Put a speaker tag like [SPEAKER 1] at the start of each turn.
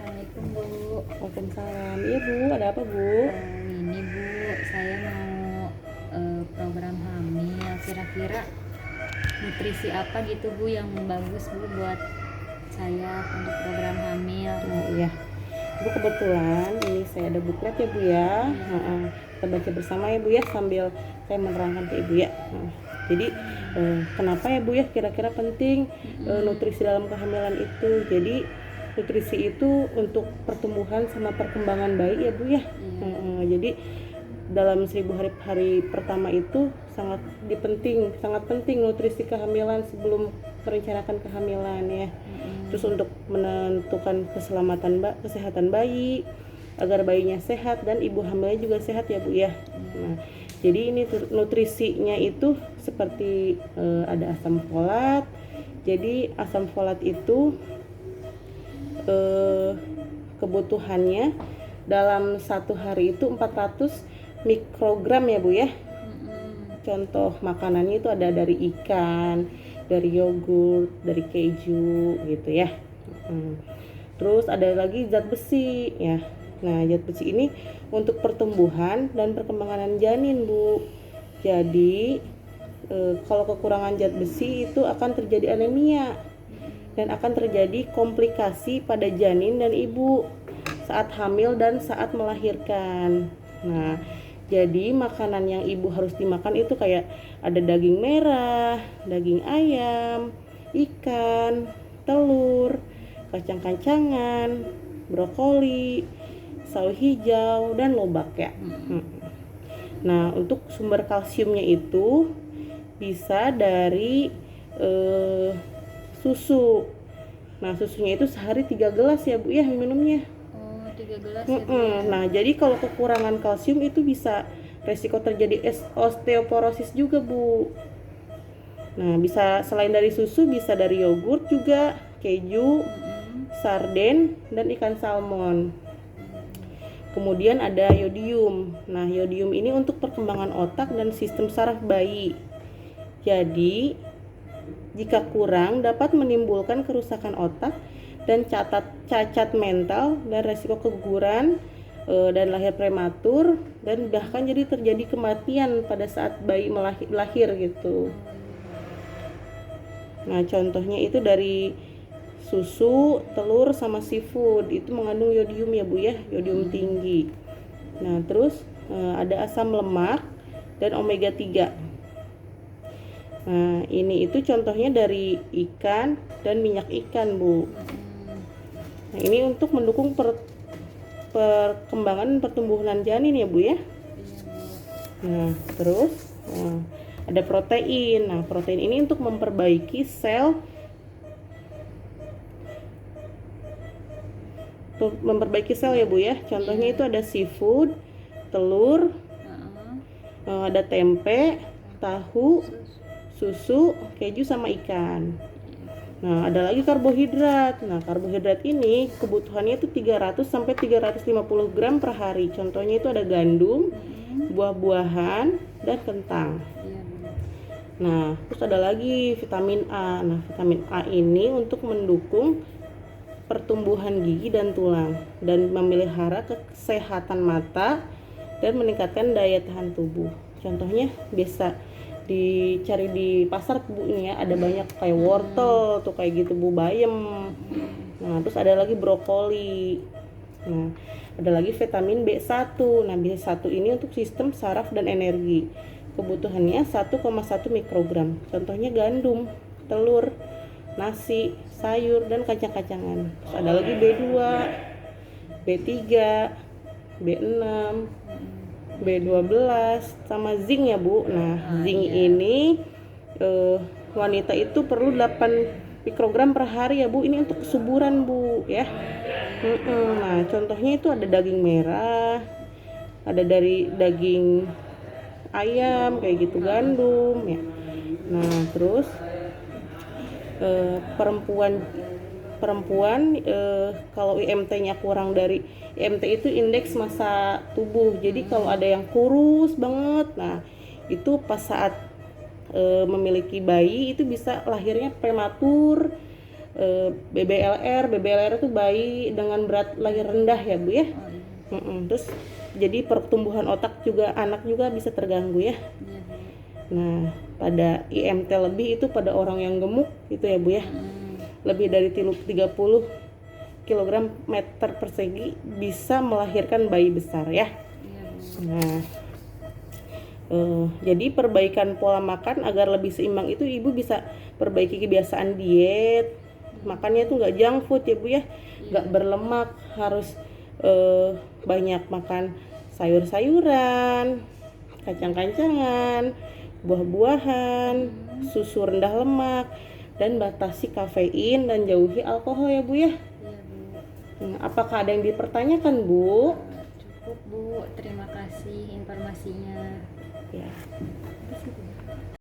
[SPEAKER 1] Assalamualaikum Bu.
[SPEAKER 2] Waalaikumsalam. Iya Bu, ada apa Bu?
[SPEAKER 1] Ini Bu, saya mau program hamil. Kira-kira nutrisi apa gitu Bu yang bagus Bu buat saya untuk program hamil?
[SPEAKER 2] Nah, iya. Bu kebetulan ini saya ada buklet ya Bu ya. Kita baca bersama ya Bu ya sambil saya menerangkan ke Ibu ya. Jadi kenapa ya Bu ya kira-kira penting nutrisi dalam kehamilan itu? Jadi nutrisi itu untuk pertumbuhan sama perkembangan bayi ya Bu ya. Jadi dalam 1000 hari pertama itu sangat penting nutrisi kehamilan sebelum merencanakan kehamilan ya. Terus untuk menentukan kesehatan bayi agar bayinya sehat dan ibu hamilnya juga sehat ya Bu ya. Nah, jadi ini nutrisinya itu seperti ada asam folat. Jadi asam folat itu kebutuhannya dalam satu hari itu 400 mikrogram ya Bu ya. Contoh makanannya itu ada dari ikan, dari yogurt, dari keju gitu ya. Terus ada lagi zat besi ya. Nah, zat besi ini untuk pertumbuhan dan perkembangan janin Bu. Jadi kalau kekurangan zat besi itu akan terjadi anemia dan akan terjadi komplikasi pada janin dan ibu saat hamil dan saat melahirkan. Nah, jadi makanan yang ibu harus dimakan itu kayak ada daging merah, daging ayam, ikan, telur, kacang-kacangan, brokoli, sawi hijau, dan lobak ya. Nah, untuk sumber kalsiumnya itu bisa dari susu. Nah, susunya itu sehari 3 gelas ya Bu ya minumnya.
[SPEAKER 1] 3 gelas ya Bu.
[SPEAKER 2] Nah, jadi kalau kekurangan kalsium itu bisa resiko terjadi osteoporosis juga Bu. Nah, bisa selain dari susu bisa dari yogurt juga, keju, sarden, dan ikan salmon. Kemudian ada yodium. Nah, yodium ini untuk perkembangan otak dan sistem saraf bayi. Jadi, jika kurang dapat menimbulkan kerusakan otak dan cacat mental dan resiko keguguran dan lahir prematur dan bahkan jadi terjadi kematian pada saat bayi lahir gitu. Nah, contohnya itu dari susu, telur, sama seafood itu mengandung yodium ya Bu ya, yodium tinggi. Nah, terus ada asam lemak dan omega 3. Nah, ini itu contohnya dari ikan dan minyak ikan Bu. Nah, ini untuk mendukung perkembangan pertumbuhan janin ya Bu ya. Nah, terus ada protein. Nah, protein ini untuk memperbaiki sel ya Bu ya. Contohnya itu ada seafood, telur, ada tempe, tahu, susu, keju, sama ikan. Nah, ada lagi karbohidrat. Nah, karbohidrat ini kebutuhannya itu 300 sampai 350 gram per hari. Contohnya itu ada gandum, buah-buahan, dan kentang. Nah, terus ada lagi vitamin A. Nah, vitamin A ini untuk mendukung pertumbuhan gigi dan tulang dan memelihara kesehatan mata dan meningkatkan daya tahan tubuh. Contohnya bisa dicari di pasar Bu ini ya, ada banyak kayak wortel tuh kayak gitu Bu, bayam. Nah, terus ada lagi brokoli. Nah, ada lagi vitamin B1. Nah, B1 ini untuk sistem saraf dan energi. Kebutuhannya 1,1 mikrogram. Contohnya gandum, telur, nasi, sayur, dan kacang-kacangan. Terus ada lagi B2, B3, B6, B12 sama zinc ya Bu. Nah, zinc ini wanita itu perlu 8 mikrogram per hari ya Bu. Ini untuk kesuburan Bu ya. Nah, contohnya itu ada daging merah, ada dari daging ayam kayak gitu, gandum ya. Nah, terus perempuan kalau IMT-nya kurang dari IMT itu indeks massa tubuh. Jadi kalau ada yang kurus banget, nah itu pas saat memiliki bayi itu bisa lahirnya prematur BBLR itu bayi dengan berat lahir rendah ya Bu ya.
[SPEAKER 1] Oh iya.
[SPEAKER 2] Terus jadi pertumbuhan otak juga anak juga bisa terganggu ya.
[SPEAKER 1] Iya Bu.
[SPEAKER 2] Nah, pada IMT lebih itu pada orang yang gemuk gitu ya Bu ya. Lebih dari 30 kilogram meter persegi bisa melahirkan bayi besar ya.
[SPEAKER 1] Iya Bu.
[SPEAKER 2] Nah, jadi perbaikan pola makan agar lebih seimbang itu ibu bisa perbaiki kebiasaan diet, makannya tuh nggak junk food ya Bu ya, nggak berlemak, harus banyak makan sayur-sayuran, kacang-kacangan, buah-buahan, susu rendah lemak, dan batasi kafein dan jauhi alkohol ya Bu ya.
[SPEAKER 1] Iya Bu.
[SPEAKER 2] Apakah ada yang dipertanyakan Bu?
[SPEAKER 1] Cukup Bu, terima kasih informasinya.
[SPEAKER 2] Ya.